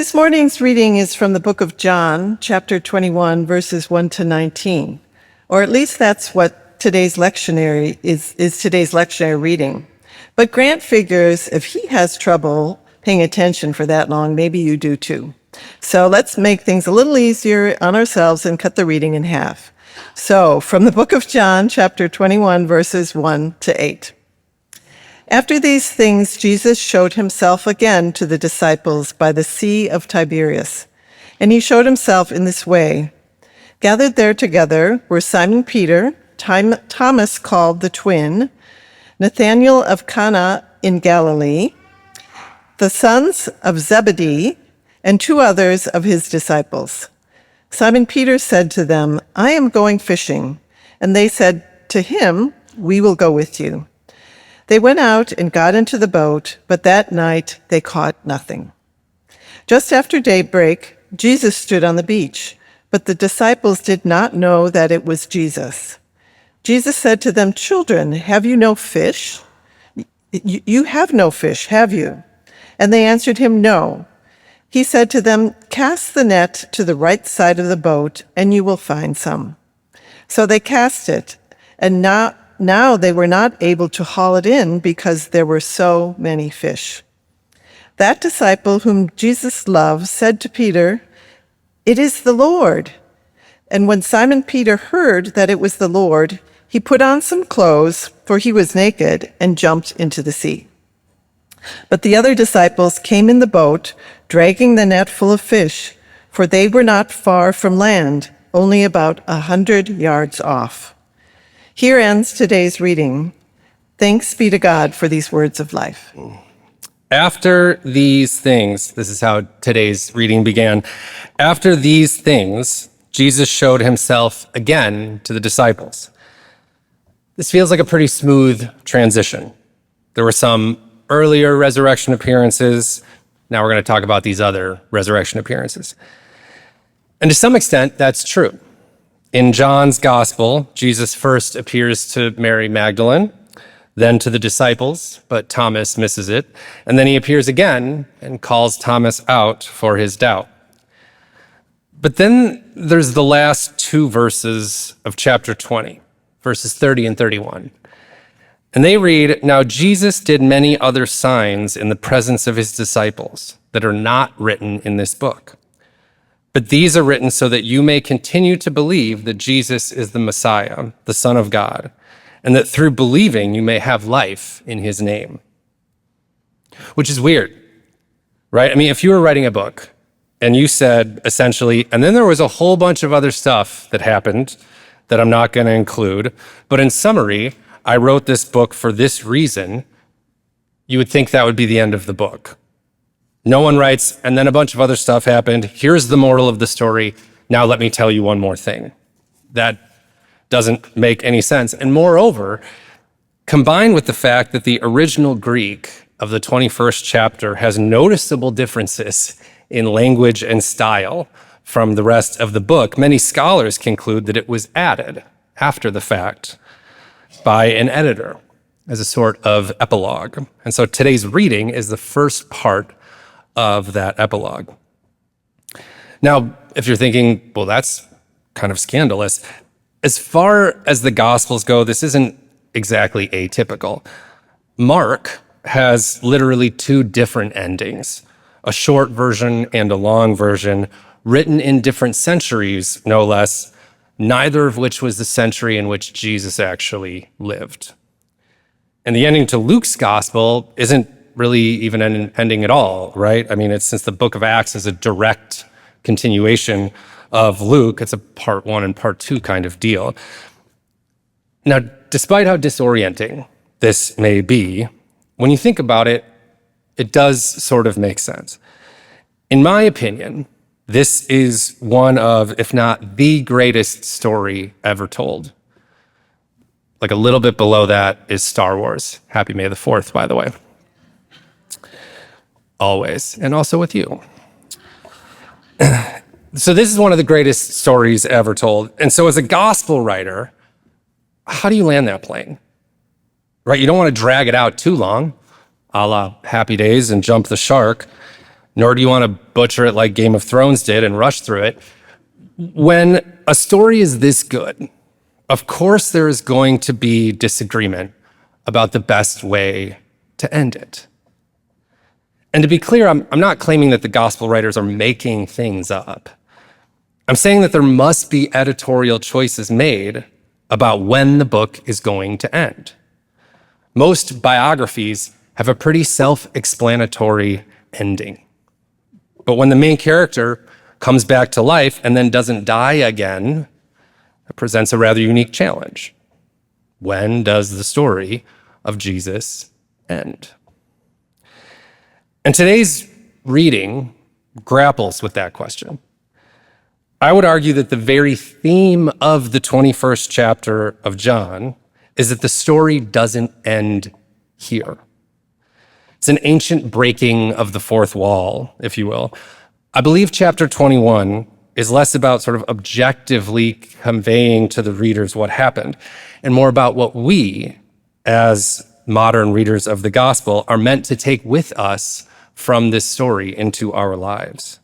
This morning's reading is from the book of John, chapter 21, verses 1 to 19. Or at least that's what today's lectionary is today's lectionary reading. But Grant figures if he has trouble paying attention for that long, maybe you do too. So let's make things a little easier on ourselves and cut the reading in half. So from the book of John, chapter 21, verses 1 to 8. After these things, Jesus showed himself again to the disciples by the Sea of Tiberias. And he showed himself in this way. Gathered there together were Simon Peter, Thomas called the twin, Nathanael of Cana in Galilee, the sons of Zebedee, and two others of his disciples. Simon Peter said to them, "I am going fishing." And they said to him, "We will go with you." They went out and got into the boat, but that night they caught nothing. Just after daybreak, Jesus stood on the beach, but the disciples did not know that it was Jesus. Jesus said to them, "Children, have you no fish? You have no fish, have you?" And they answered him, "No." He said to them, "Cast the net to the right side of the boat, and you will find some." So they cast it, and now they were not able to haul it in because there were so many fish. That disciple whom Jesus loved said to Peter, "It is the Lord." And when Simon Peter heard that it was the Lord, he put on some clothes, for he was naked, and jumped into the sea. But the other disciples came in the boat, dragging the net full of fish, for they were not far from land, only about 100 yards off. Here ends today's reading. Thanks be to God for these words of life. After these things, this is how today's reading began. After these things, Jesus showed himself again to the disciples. This feels like a pretty smooth transition. There were some earlier resurrection appearances. Now we're going to talk about these other resurrection appearances. And to some extent, that's true. In John's gospel, Jesus first appears to Mary Magdalene, then to the disciples, but Thomas misses it. And then he appears again and calls Thomas out for his doubt. But then there's the last two verses of chapter 20, verses 30 and 31. And they read, "Now Jesus did many other signs in the presence of his disciples that are not written in this book. But these are written so that you may continue to believe that Jesus is the Messiah, the Son of God, and that through believing you may have life in his name." Which is weird, right? I mean, if you were writing a book and you said essentially, and then there was a whole bunch of other stuff that happened that I'm not going to include, but in summary, I wrote this book for this reason, you would think that would be the end of the book. No one writes, and then a bunch of other stuff happened. Here's the moral of the story. Now let me tell you one more thing. That doesn't make any sense. And moreover, combined with the fact that the original Greek of the 21st chapter has noticeable differences in language and style from the rest of the book, many scholars conclude that it was added after the fact by an editor as a sort of epilogue. And so today's reading is the first part of that epilogue. Now, if you're thinking, well, that's kind of scandalous, as far as the Gospels go, this isn't exactly atypical. Mark has literally two different endings, a short version and a long version, written in different centuries, no less, neither of which was the century in which Jesus actually lived. And the ending to Luke's Gospel isn't really even an ending at all, right? I mean, it's since the book of Acts is a direct continuation of Luke, it's a part one and part two kind of deal. Now, despite how disorienting this may be, when you think about it, it does sort of make sense. In my opinion, this is one of, if not the greatest story ever told. Like a little bit below that is Star Wars. Happy May the 4th, by the way. Always, and also with you. So this is one of the greatest stories ever told. And so as a gospel writer, how do you land that plane? Right? You don't want to drag it out too long, a la Happy Days and Jump the Shark. nor do you want to butcher it like Game of Thrones did and rush through it. When a story is this good, of course there is going to be disagreement about the best way to end it. And to be clear, I'm not claiming that the gospel writers are making things up. I'm saying that there must be editorial choices made about when the book is going to end. Most biographies have a pretty self-explanatory ending. But when the main character comes back to life and then doesn't die again, it presents a rather unique challenge. When does the story of Jesus end? And today's reading grapples with that question. I would argue that the very theme of the 21st chapter of John is that the story doesn't end here. It's an ancient breaking of the fourth wall, if you will. I believe chapter 21 is less about sort of objectively conveying to the readers what happened, and more about what we, as modern readers of the gospel, are meant to take with us from this story into our lives.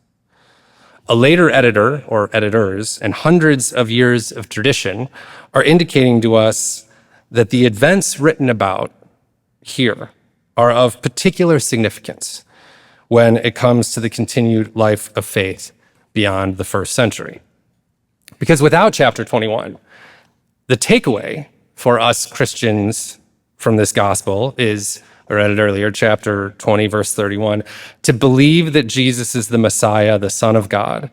A later editor or editors and hundreds of years of tradition are indicating to us that the events written about here are of particular significance when it comes to the continued life of faith beyond the first century. Because without chapter 21, the takeaway for us Christians from this gospel is, I read it earlier, chapter 20, verse 31, to believe that Jesus is the Messiah, the Son of God,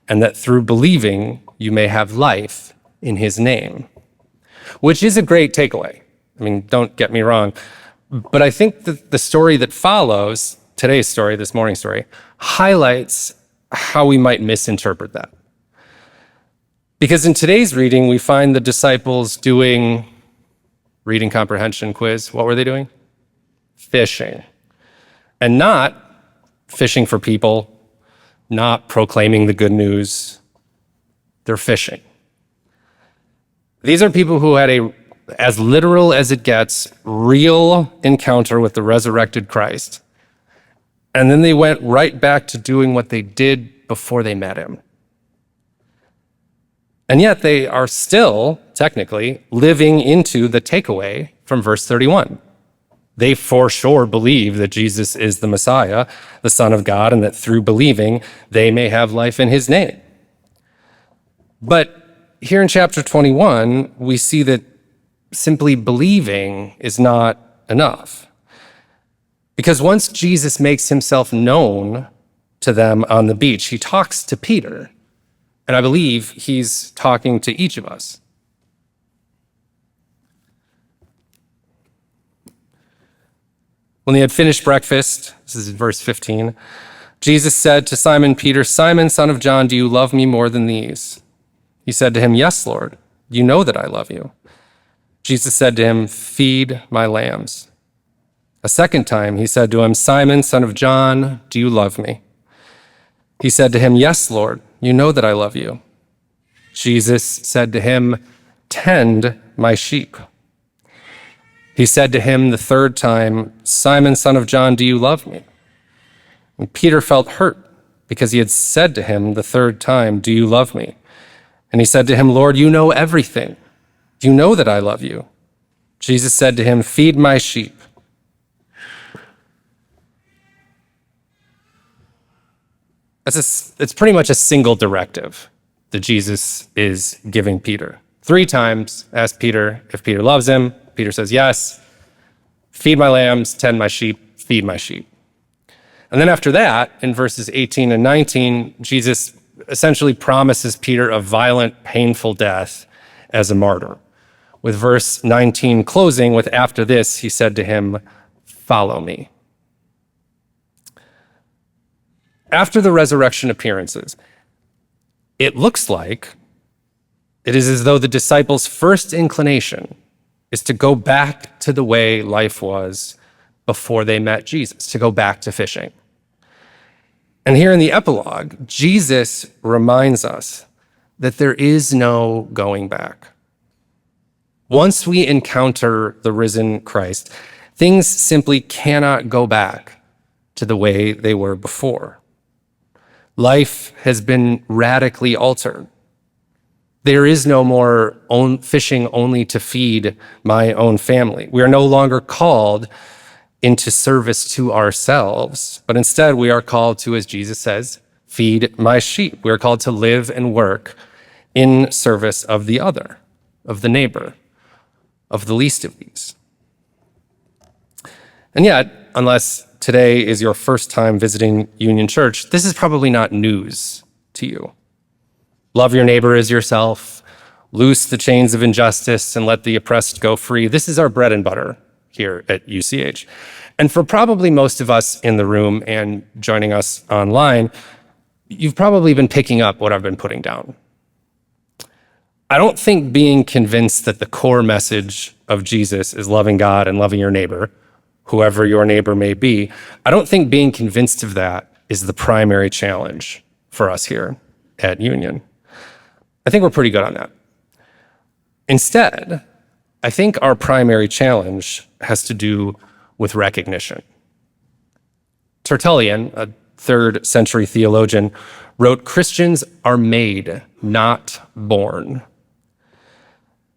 and that through believing you may have life in his name, which is a great takeaway. I mean, don't get me wrong, but I think that the story that follows, today's story, this morning's story, highlights how we might misinterpret that. Because in today's reading, we find the disciples doing reading comprehension quiz. What were they doing? Fishing. And not fishing for people, not proclaiming the good news. They're fishing. These are people who had a, as literal as it gets, real encounter with the resurrected Christ. And then they went right back to doing what they did before they met him. And yet they are still, technically, living into the takeaway from verse 31. They for sure believe that Jesus is the Messiah, the Son of God, and that through believing, they may have life in his name. But here in chapter 21, we see that simply believing is not enough. Because once Jesus makes himself known to them on the beach, he talks to Peter. And I believe he's talking to each of us. When they had finished breakfast, this is verse 15, Jesus said to Simon Peter, "Simon, son of John, do you love me more than these?" He said to him, "Yes, Lord, you know that I love you." Jesus said to him, "Feed my lambs." A second time he said to him, "Simon, son of John, do you love me?" He said to him, "Yes, Lord, you know that I love you." Jesus said to him, "Tend my sheep." He said to him the third time, "Simon, son of John, do you love me?" And Peter felt hurt because he had said to him the third time, "Do you love me?" And he said to him, "Lord, you know everything. You know that I love you." Jesus said to him, "Feed my sheep." It's pretty much a single directive that Jesus is giving Peter. 3 times, ask Peter if Peter loves him. Peter says, yes. Feed my lambs, tend my sheep, feed my sheep. And then after that, in verses 18 and 19, Jesus essentially promises Peter a violent, painful death as a martyr. With verse 19 closing with, "After this, he said to him, follow me." After the resurrection appearances, it looks like it is as though the disciples' first inclination is to go back to the way life was before they met Jesus, to go back to fishing. And here in the epilogue, Jesus reminds us that there is no going back. Once we encounter the risen Christ, things simply cannot go back to the way they were before. Life has been radically altered. There is no more fishing only to feed my own family. We are no longer called into service to ourselves, but instead we are called to, as Jesus says, feed my sheep. We are called to live and work in service of the other, of the neighbor, of the least of these. And yet, unless today is your first time visiting Union Church, this is probably not news to you. Love your neighbor as yourself, loose the chains of injustice, and let the oppressed go free. This is our bread and butter here at UCH. And for probably most of us in the room and joining us online, you've probably been picking up what I've been putting down. I don't think being convinced that the core message of Jesus is loving God and loving your neighbor, whoever your neighbor may be, I don't think being convinced of that is the primary challenge for us here at Union. I think we're pretty good on that. Instead, I think our primary challenge has to do with recognition. Tertullian, a 3rd century theologian, wrote, "Christians are made, not born."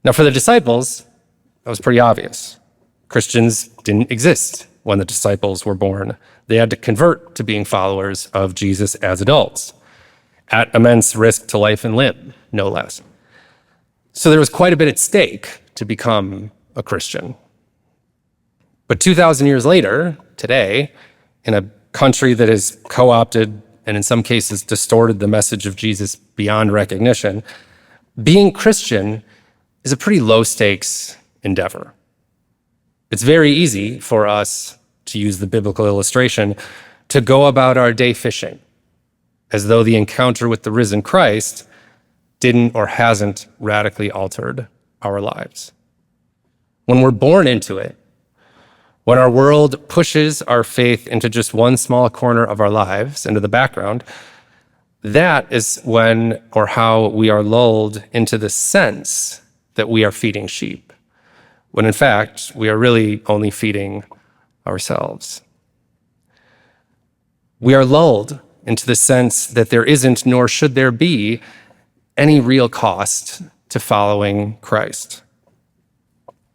Now, for the disciples, that was pretty obvious. Christians didn't exist when the disciples were born. They had to convert to being followers of Jesus as adults, at immense risk to life and limb, no less. So there was quite a bit at stake to become a Christian. But 2,000 years later, today, in a country that has co-opted and in some cases distorted the message of Jesus beyond recognition, being Christian is a pretty low-stakes endeavor. It's very easy for us, to use the biblical illustration, to go about our day fishing, as though the encounter with the risen Christ didn't or hasn't radically altered our lives. When we're born into it, when our world pushes our faith into just one small corner of our lives, into the background, that is when or how we are lulled into the sense that we are feeding sheep, when in fact, we are really only feeding ourselves. We are lulled into the sense that there isn't, nor should there be, any real cost to following Christ.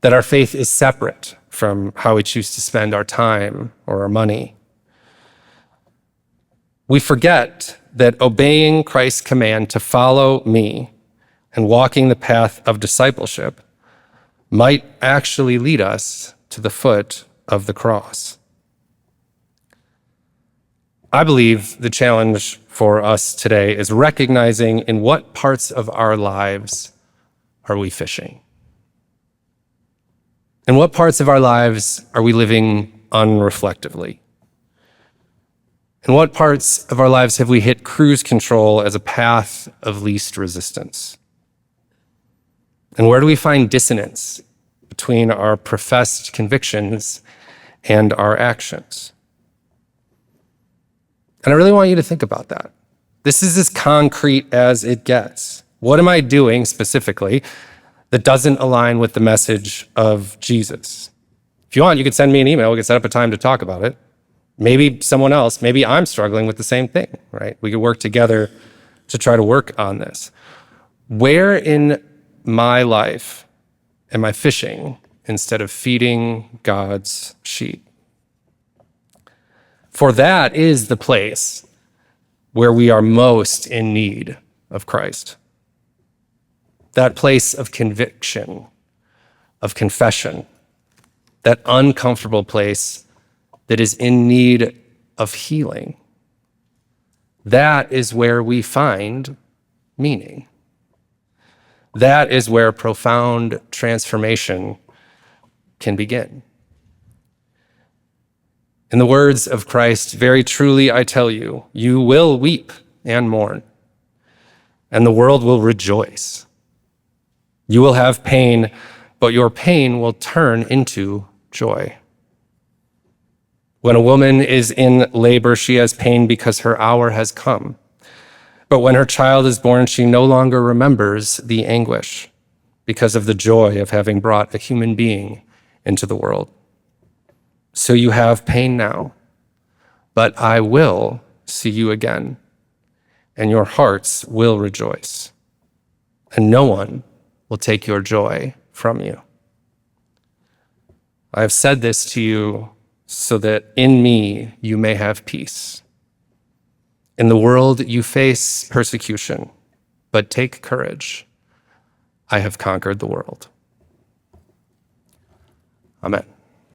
That our faith is separate from how we choose to spend our time or our money. We forget that obeying Christ's command to follow me and walking the path of discipleship might actually lead us to the foot of the cross. I believe the challenge for us today is recognizing in what parts of our lives are we fishing? In what parts of our lives are we living unreflectively? In what parts of our lives have we hit cruise control as a path of least resistance? And where do we find dissonance between our professed convictions and our actions? And I really want you to think about that. This is as concrete as it gets. What am I doing specifically that doesn't align with the message of Jesus? If you want, you could send me an email. We could set up a time to talk about it. Maybe someone else, maybe I'm struggling with the same thing, right? We could work together to try to work on this. Where in my life am I fishing instead of feeding God's sheep? For that is the place where we are most in need of Christ. That place of conviction, of confession, that uncomfortable place that is in need of healing. That is where we find meaning. That is where profound transformation can begin. In the words of Christ, very truly I tell you, you will weep and mourn, and the world will rejoice. You will have pain, but your pain will turn into joy. When a woman is in labor, she has pain because her hour has come. But when her child is born, she no longer remembers the anguish because of the joy of having brought a human being into the world. So you have pain now, but I will see you again, and your hearts will rejoice, and no one will take your joy from you. I have said this to you so that in me you may have peace. In the world you face persecution, but take courage. I have conquered the world. Amen.